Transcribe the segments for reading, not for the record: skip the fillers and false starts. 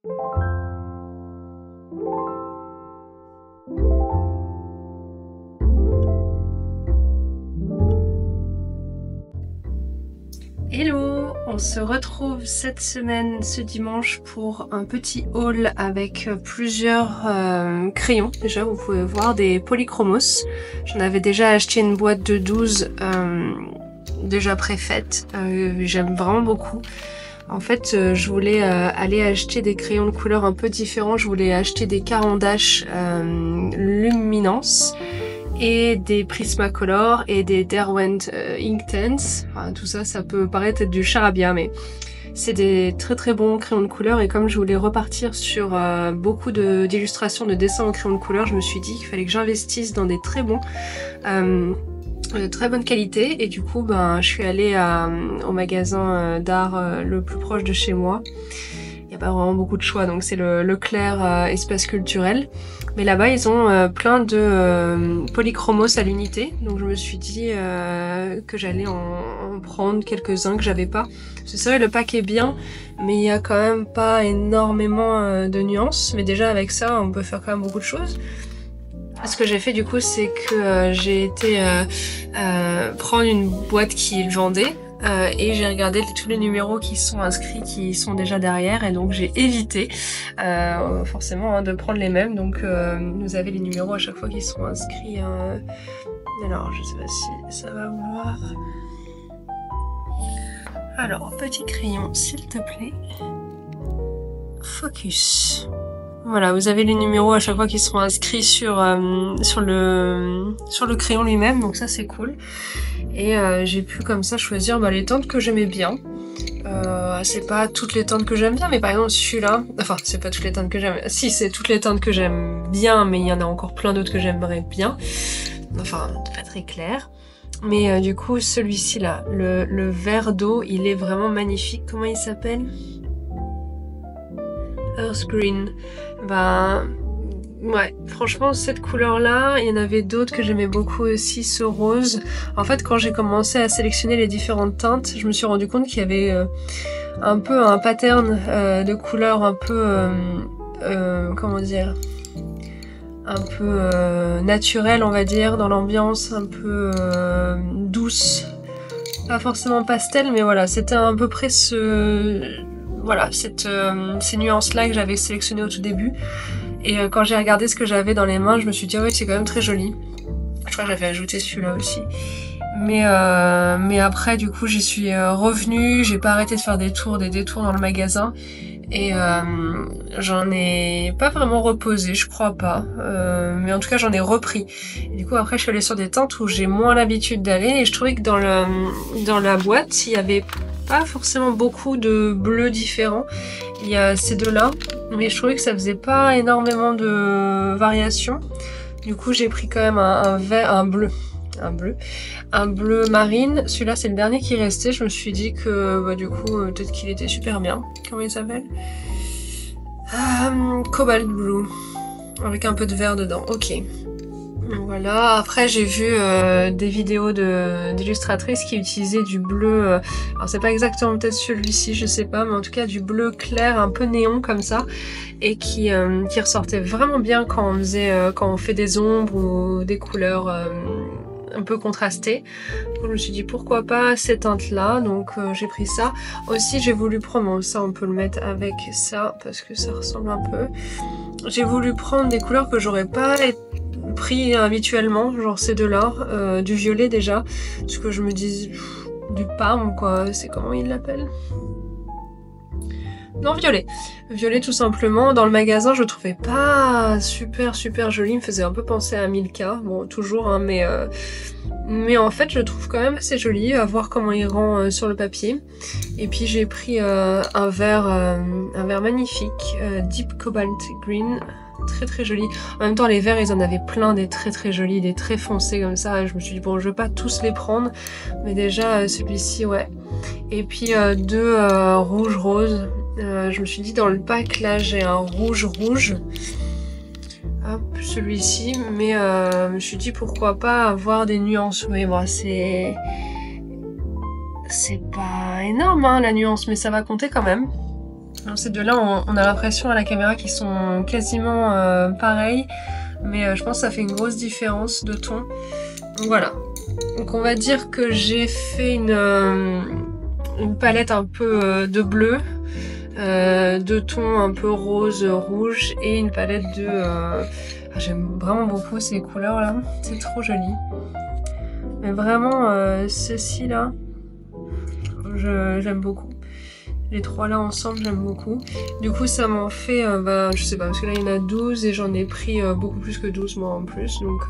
Hello, on se retrouve cette semaine, ce dimanche, pour un petit haul avec plusieurs crayons. Déjà, vous pouvez voir des polychromos. J'en avais déjà acheté une boîte de 12 déjà préfaite. J'aime vraiment beaucoup. En fait, je voulais aller acheter des crayons de couleurs un peu différents. Je voulais acheter des Caran d'Ache Luminance et des Prismacolor et des Derwent Inktense. Enfin, tout ça, ça peut paraître être du charabia, mais c'est des très très bons crayons de couleur. Et comme je voulais repartir sur beaucoup d'illustrations, de dessins au crayon de couleur, je me suis dit qu'il fallait que j'investisse dans des très bons, de très bonne qualité. Et du coup, je suis allée au magasin d'art le plus proche de chez moi. Il n'y a pas vraiment beaucoup de choix, donc c'est le Leclerc Espace Culturel. Mais là-bas, ils ont plein de polychromos à l'unité. Donc je me suis dit que j'allais en prendre quelques-uns que j'avais pas. C'est vrai, le pack est bien, mais il y a quand même pas énormément de nuances. Mais déjà avec ça, on peut faire quand même beaucoup de choses. Ce que j'ai fait du coup, c'est que j'ai été prendre une boîte qui vendait. Et j'ai regardé tous les numéros qui sont inscrits, qui sont déjà derrière, et donc j'ai évité forcément de prendre les mêmes. Donc vous avez les numéros à chaque fois qui sont inscrits. Alors je sais pas si ça va voir. Alors petit crayon s'il te plaît. Focus. Voilà, vous avez les numéros à chaque fois qui seront inscrits sur le crayon lui-même, donc ça c'est cool. Et j'ai pu comme ça choisir les teintes que j'aimais bien. C'est pas toutes les teintes que j'aime bien, mais par exemple celui-là, enfin c'est pas toutes les teintes que j'aime, si c'est toutes les teintes que j'aime bien, mais il y en a encore plein d'autres que j'aimerais bien. Enfin, pas très clair. Mais du coup celui-ci là, le vert d'eau, il est vraiment magnifique. Comment il s'appelle? Earth Green. Ouais, franchement cette couleur là, il y en avait d'autres que j'aimais beaucoup aussi, ce rose. En fait quand j'ai commencé à sélectionner les différentes teintes, je me suis rendu compte qu'il y avait un peu un pattern de couleurs un peu, comment dire, un peu naturel on va dire, dans l'ambiance, un peu douce. Pas forcément pastel, mais voilà, c'était à peu près voilà, ces nuances-là que j'avais sélectionnées au tout début. Et quand j'ai regardé ce que j'avais dans les mains, je me suis dit ouais, c'est quand même très joli. Je crois que j'avais ajouté celui-là aussi. Mais après, du coup, j'y suis revenue. J'ai pas arrêté de faire des détours dans le magasin. Et j'en ai pas vraiment reposé, je crois pas. Mais en tout cas, j'en ai repris. Et du coup, après, je suis allée sur des teintes où j'ai moins l'habitude d'aller. Et je trouvais que dans la boîte, il y avait pas forcément beaucoup de bleus différents. Il y a ces deux-là, mais je trouvais que ça faisait pas énormément de variations. Du coup, j'ai pris quand même un bleu marine. Celui-là, c'est le dernier qui restait. Je me suis dit que du coup, peut-être qu'il était super bien. Comment il s'appelle? Cobalt Blue, avec un peu de vert dedans. Ok. Voilà, après j'ai vu des vidéos d'illustratrices qui utilisaient du bleu, alors c'est pas exactement peut-être celui-ci, je sais pas, mais en tout cas du bleu clair, un peu néon comme ça, et qui ressortait vraiment bien quand on fait des ombres ou des couleurs un peu contrastées. Donc, je me suis dit pourquoi pas ces teintes-là, donc j'ai pris ça. Aussi j'ai voulu prendre, bon, ça on peut le mettre avec ça, parce que ça ressemble un peu. J'ai voulu prendre des couleurs que j'aurais pas pris habituellement, genre ces deux-là, du violet déjà, parce que je me dis du parme quoi, c'est comment il l'appelle? Non, violet. Violet tout simplement. Dans le magasin, je le trouvais pas super joli, il me faisait un peu penser à Milka, bon toujours hein, mais en fait je le trouve quand même assez joli, à voir comment il rend sur le papier. Et puis j'ai pris un vert magnifique, Deep Cobalt Green, très joli. En même temps les verts ils en avaient plein, des très jolis, des très foncés comme ça, et je me suis dit bon je vais pas tous les prendre, mais déjà celui-ci ouais. Et puis deux rouges roses. Je me suis dit dans le pack là j'ai un rouge. Hop, celui-ci, mais je me suis dit pourquoi pas avoir des nuances. Oui bon c'est pas énorme hein, la nuance, mais ça va compter quand même. Alors ces deux-là, on a l'impression à la caméra qu'ils sont quasiment pareils, mais je pense que ça fait une grosse différence de ton. Donc voilà. Donc on va dire que j'ai fait une palette un peu de bleu, de tons un peu rose, rouge, et une palette de... j'aime vraiment beaucoup ces couleurs là, c'est trop joli. Mais vraiment, ceci là, j'aime beaucoup. Les trois là ensemble, j'aime beaucoup. Du coup, ça m'en fait, je sais pas, parce que là il y en a 12 et j'en ai pris beaucoup plus que 12 moi en plus. Donc,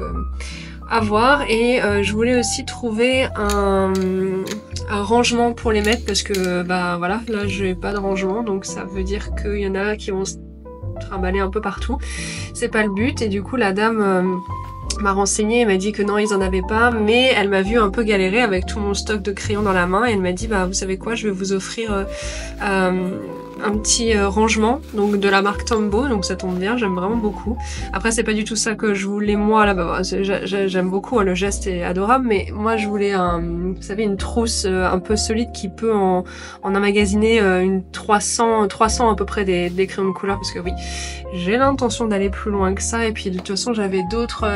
à voir. Et je voulais aussi trouver un rangement pour les mettre parce que, voilà, là j'ai pas de rangement. Donc ça veut dire qu'il y en a qui vont se trimballer un peu partout. C'est pas le but. Et du coup, la dame... m'a renseigné et m'a dit que non, ils en avaient pas, mais elle m'a vu un peu galérer avec tout mon stock de crayons dans la main et elle m'a dit vous savez quoi, je vais vous offrir un petit rangement, donc de la marque Tombow, donc ça tombe bien, j'aime vraiment beaucoup. Après c'est pas du tout ça que je voulais moi là, j'aime beaucoup, le geste est adorable, mais moi je voulais vous savez, une trousse un peu solide qui peut en emmagasiner une 300 à peu près des crayons de couleur, parce que oui, j'ai l'intention d'aller plus loin que ça, et puis de toute façon j'avais d'autres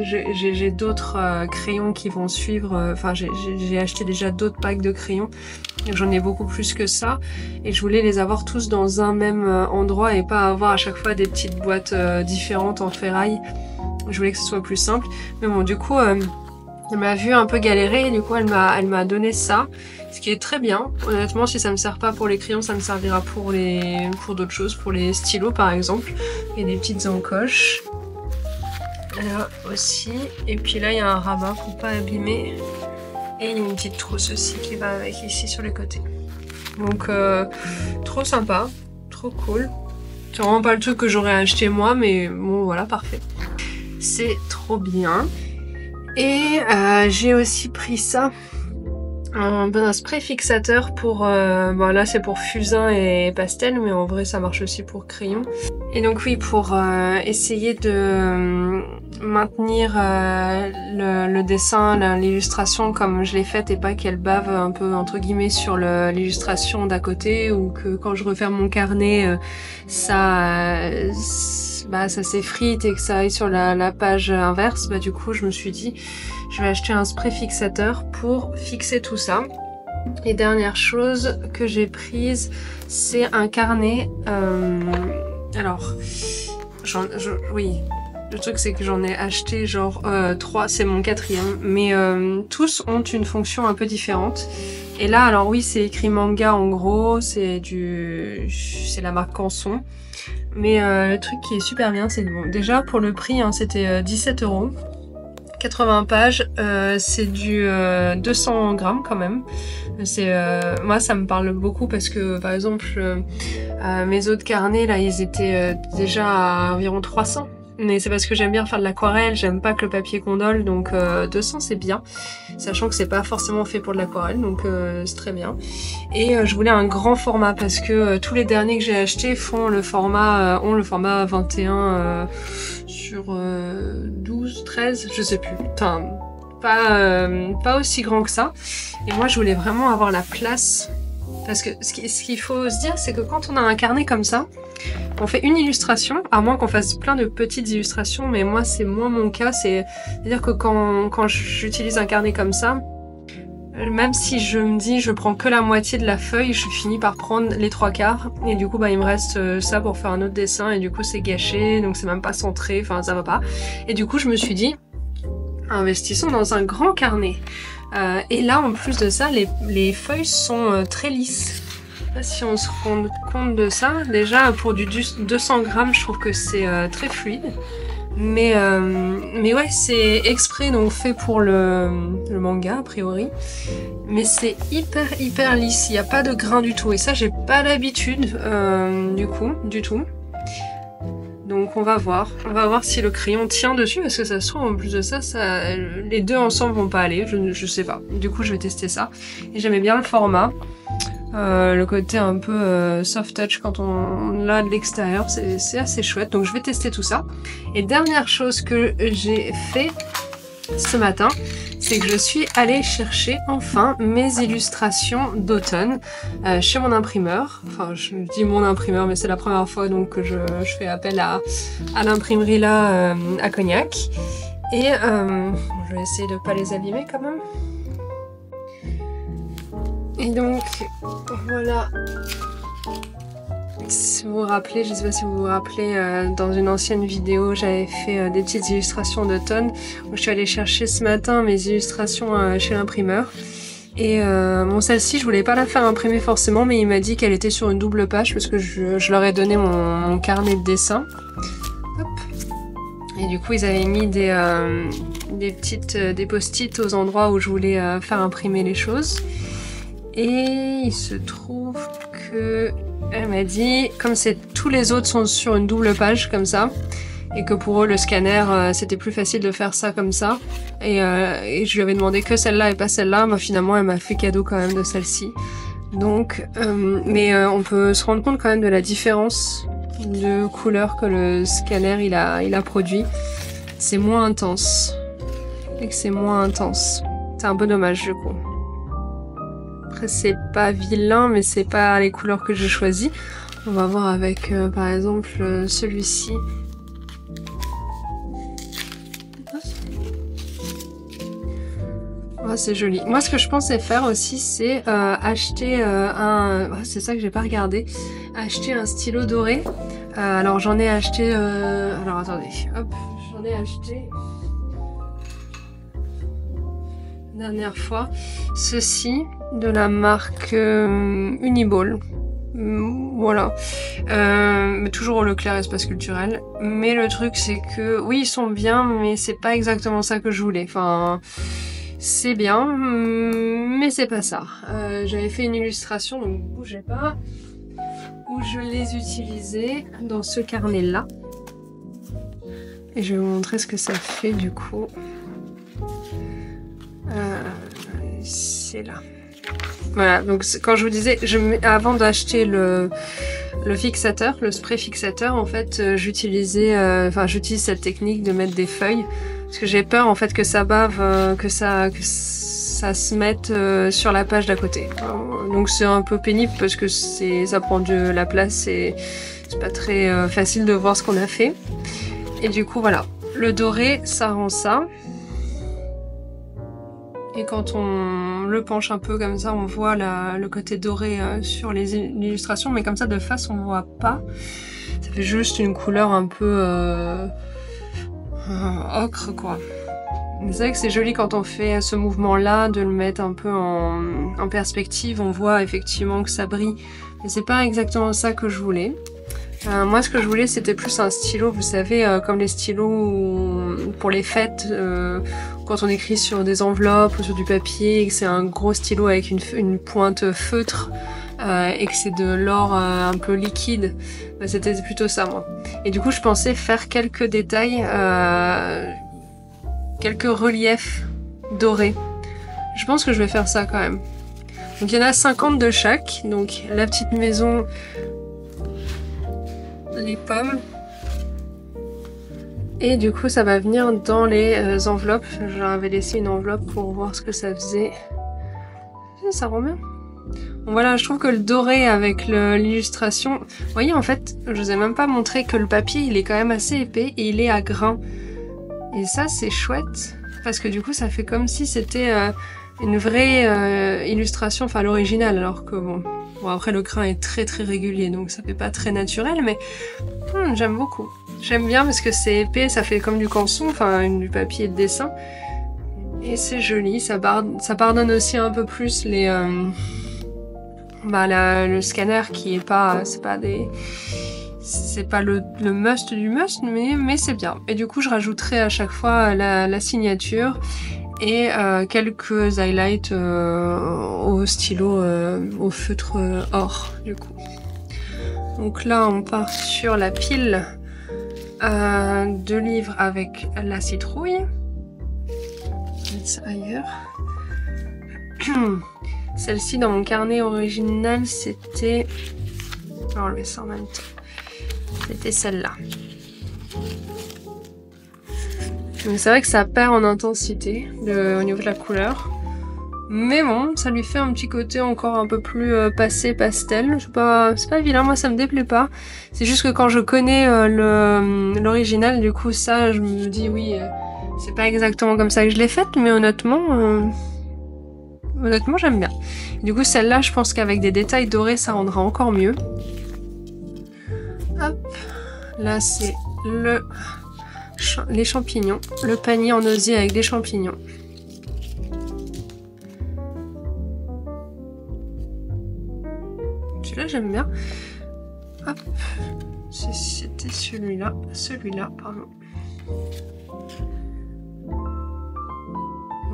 j'ai d'autres crayons qui vont suivre, enfin j'ai acheté déjà d'autres packs de crayons, j'en ai beaucoup plus que ça, et je voulais les avoir tous dans un même endroit et pas avoir à chaque fois des petites boîtes différentes en ferraille. Je voulais que ce soit plus simple, mais bon, du coup elle m'a vu un peu galérer et du coup elle m'a donné ça, ce qui est très bien. Honnêtement, si ça me sert pas pour les crayons, ça me servira pour d'autres choses, pour les stylos par exemple. Il y a des petites encoches là aussi, et puis là il y a un rabat pour pas abîmer, et il y a une petite trousse aussi qui va avec ici sur les côtés. Donc trop sympa, trop cool. C'est vraiment pas le truc que j'aurais acheté moi, mais bon voilà, parfait. C'est trop bien. Et j'ai aussi pris ça, un spray fixateur pour... là c'est pour fusain et pastel, mais en vrai ça marche aussi pour crayon. Et donc oui, pour essayer de maintenir le dessin, l'illustration comme je l'ai faite, et pas qu'elle bave un peu entre guillemets sur l'illustration d'à côté, ou que quand je referme mon carnet ça s'effrite et que ça aille sur la page inverse. Du coup je me suis dit je vais acheter un spray fixateur pour fixer tout ça. Et dernière chose que j'ai prise, c'est un carnet. Alors, oui, le truc c'est que j'en ai acheté genre 3, c'est mon 4e, mais tous ont une fonction un peu différente. Et là, alors oui, c'est écrit manga en gros, c'est la marque Canson. Mais le truc qui est super bien, c'est bon, déjà pour le prix, hein, c'était 17 €. 80 pages, c'est du 200 grammes quand même. Moi ça me parle beaucoup parce que par exemple mes autres carnets là ils étaient déjà à environ 300. Mais c'est parce que j'aime bien faire de l'aquarelle, j'aime pas que le papier condole, donc 200 c'est bien, sachant que c'est pas forcément fait pour de l'aquarelle, donc c'est très bien. Et je voulais un grand format parce que tous les derniers que j'ai achetés ont le format 21 sur 12, 13, je sais plus, enfin pas aussi grand que ça. Et moi je voulais vraiment avoir la place, parce que ce qu'il faut se dire, c'est que quand on a un carnet comme ça, on fait une illustration, à moins qu'on fasse plein de petites illustrations, mais moi c'est moins mon cas, c'est-à-dire que quand j'utilise un carnet comme ça, même si je me dis je prends que la moitié de la feuille, je finis par prendre les 3/4, et du coup il me reste ça pour faire un autre dessin, et du coup c'est gâché, donc c'est même pas centré, enfin ça va pas. Et du coup je me suis dit, investissons dans un grand carnet. Et là en plus de ça, les feuilles sont très lisses. Si on se rend compte de ça, déjà pour du 200 grammes, je trouve que c'est très fluide. Mais ouais, c'est exprès donc fait pour le manga a priori. Mais c'est hyper lisse, il n'y a pas de grain du tout. Et ça, j'ai pas l'habitude du tout. Donc on va voir si le crayon tient dessus, parce que ça se trouve en plus de ça, les deux ensemble vont pas aller, je sais pas. Du coup je vais tester ça. Et j'aimais bien le format. Le côté un peu soft touch quand on l'a de l'extérieur, c'est assez chouette, donc je vais tester tout ça. Et dernière chose que j'ai fait ce matin, c'est que je suis allée chercher enfin mes illustrations d'automne chez mon imprimeur. Enfin, je dis mon imprimeur, mais c'est la première fois donc que je fais appel à l'imprimerie là à Cognac. Et je vais essayer de pas les abîmer quand même. Et donc voilà. Si vous vous rappelez, je sais pas si vous vous rappelez, dans une ancienne vidéo, j'avais fait des petites illustrations d'automne. Je suis allée chercher ce matin mes illustrations chez l'imprimeur. Et bon, celle-ci, je voulais pas la faire imprimer forcément, mais il m'a dit qu'elle était sur une double page parce que je leur ai donné mon carnet de dessin. Hop. Et du coup, ils avaient mis des post-it aux endroits où je voulais faire imprimer les choses. Et il se trouve que elle m'a dit, comme tous les autres sont sur une double page comme ça, et que pour eux le scanner c'était plus facile de faire ça comme ça, et je lui avais demandé que celle-là et pas celle-là, mais finalement elle m'a fait cadeau quand même de celle-ci. Donc, mais on peut se rendre compte quand même de la différence de couleur que le scanner il a produit. C'est moins intense, et que c'est moins intense. C'est un peu dommage du coup. Après c'est pas vilain, mais c'est pas les couleurs que j'ai choisies. On va voir avec par exemple celui-ci. Oh, c'est joli. Moi ce que je pensais faire aussi c'est acheter c'est ça que j'ai pas regardé. Acheter un stylo doré. Alors j'en ai acheté... Alors attendez, hop, j'en ai acheté... dernière fois, ceci de la marque Uniball. Voilà. Mais toujours au Leclerc Espace Culturel. Mais le truc c'est que oui ils sont bien, mais c'est pas exactement ça que je voulais. Enfin, c'est bien, mais c'est pas ça. J'avais fait une illustration, donc bougez pas, où je les utilisais dans ce carnet là. Et je vais vous montrer ce que ça fait du coup. C'est là. Voilà, donc quand je vous disais, avant d'acheter le fixateur, le spray fixateur, en fait, j'utilise cette technique de mettre des feuilles, parce que j'ai peur en fait que ça bave, que ça se mette sur la page d'à côté. Donc c'est un peu pénible parce que ça prend de la place et c'est pas très facile de voir ce qu'on a fait. Et du coup voilà, le doré, ça rend ça. Et quand on le penche un peu comme ça, on voit le côté doré sur les illustrations, mais comme ça de face on voit pas. Ça fait juste une couleur un peu ocre quoi. C'est vrai que c'est joli quand on fait ce mouvement-là, de le mettre un peu en perspective. On voit effectivement que ça brille, mais c'est pas exactement ça que je voulais. Moi ce que je voulais c'était plus un stylo, vous savez, comme les stylos pour les fêtes, quand on écrit sur des enveloppes ou sur du papier et que c'est un gros stylo avec une pointe feutre et que c'est de l'or un peu liquide, bah, c'était plutôt ça moi. Et du coup je pensais faire quelques détails, quelques reliefs dorés. Je pense que je vais faire ça quand même. Donc il y en a 50 de chaque, donc la petite maison, les pommes, et du coup ça va venir dans les enveloppes. Je leur avais laissé une enveloppe pour voir ce que ça faisait. Ça rend bien. Bon, voilà, je trouve que le doré avec l'illustration, vous voyez en fait, je vous ai même pas montré que le papier il est quand même assez épais et il est à grains. Et ça c'est chouette, parce que du coup ça fait comme si c'était une vraie illustration, enfin l'original, alors que bon après le grain est très très régulier donc ça fait pas très naturel, mais j'aime beaucoup. J'aime bien parce que c'est épais, ça fait comme du canson, enfin du papier de dessin. Et c'est joli, ça pardonne aussi un peu plus les le scanner qui est pas, c'est pas le must du must, mais c'est bien. Et du coup je rajouterai à chaque fois la signature et quelques highlights au stylo au feutre or du coup. Donc là on part sur la pile de livres avec la citrouille. Je vais mettre ça ailleurs. Celle-ci dans mon carnet original c'était... Je vais enlever ça en même temps. C'était celle-là. Donc c'est vrai que ça perd en intensité au niveau de la couleur. Mais bon, ça lui fait un petit côté encore un peu plus passé pastel. C'est pas vilain, moi ça me déplaît pas. C'est juste que quand je connais l'original, du coup ça, je me dis oui, c'est pas exactement comme ça que je l'ai faite, mais honnêtement j'aime bien. Du coup celle-là, je pense qu'avec des détails dorés, ça rendra encore mieux. Hop, là c'est les champignons, le panier en osier avec des champignons. Celui-là j'aime bien. Hop, c'était celui-là, pardon.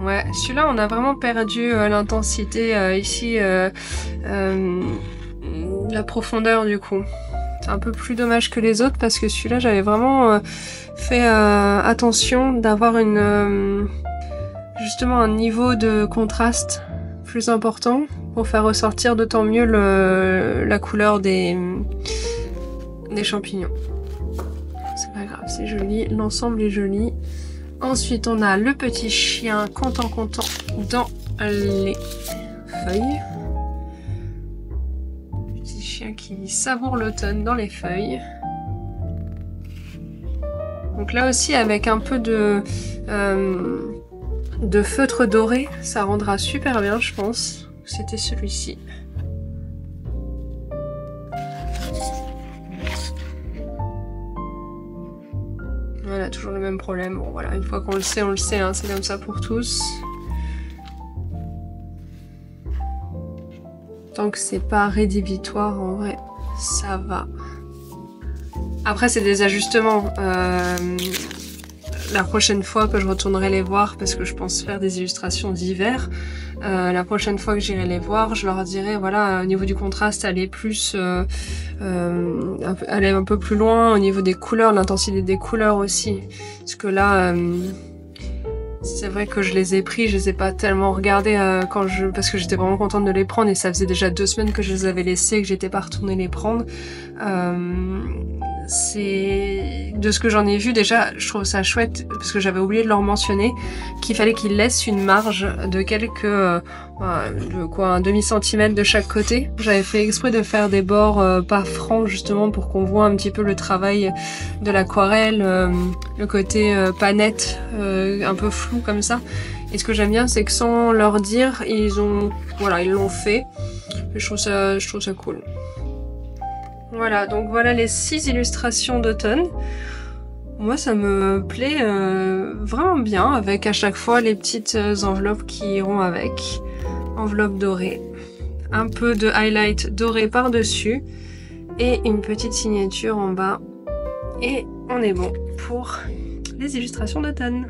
Ouais, celui-là on a vraiment perdu l'intensité ici, la profondeur du coup. C'est un peu plus dommage que les autres parce que celui-là j'avais vraiment fait attention d'avoir justement un niveau de contraste plus important pour faire ressortir d'autant mieux la couleur des champignons. C'est pas grave, c'est joli, l'ensemble est joli. Ensuite on a le petit chien content dans les feuilles. Petit chien qui savoure l'automne dans les feuilles. Donc là aussi avec un peu de feutre doré, ça rendra super bien je pense. C'était celui-ci. Voilà, toujours le même problème. Bon voilà, une fois qu'on le sait, on le sait, hein, c'est comme ça pour tous. Tant que c'est pas rédhibitoire, en vrai, ça va. Après, c'est des ajustements. La prochaine fois que je retournerai les voir, parce que je pense faire des illustrations d'hiver, la prochaine fois que j'irai les voir, je leur dirai, voilà, au niveau du contraste, aller plus, aller un peu plus loin, au niveau des couleurs, l'intensité des couleurs aussi. Parce que là, c'est vrai que je les ai pris, je les ai pas tellement regardés parce que j'étais vraiment contente de les prendre et ça faisait déjà 2 semaines que je les avais laissés et que j'étais pas retournée les prendre. C'est de ce que j'en ai vu déjà, je trouve ça chouette parce que j'avais oublié de leur mentionner qu'il fallait qu'ils laissent une marge de quelques un demi-centimètre de chaque côté. J'avais fait exprès de faire des bords pas francs justement pour qu'on voit un petit peu le travail de l'aquarelle, le côté pas net, un peu flou comme ça. Et ce que j'aime bien, c'est que sans leur dire, ils l'ont fait. Et je trouve ça cool. Voilà, donc voilà les 6 illustrations d'automne. Moi, ça me plaît vraiment bien, avec à chaque fois les petites enveloppes qui iront avec. Enveloppe dorée, un peu de highlight doré par-dessus, et une petite signature en bas. Et on est bon pour les illustrations d'automne.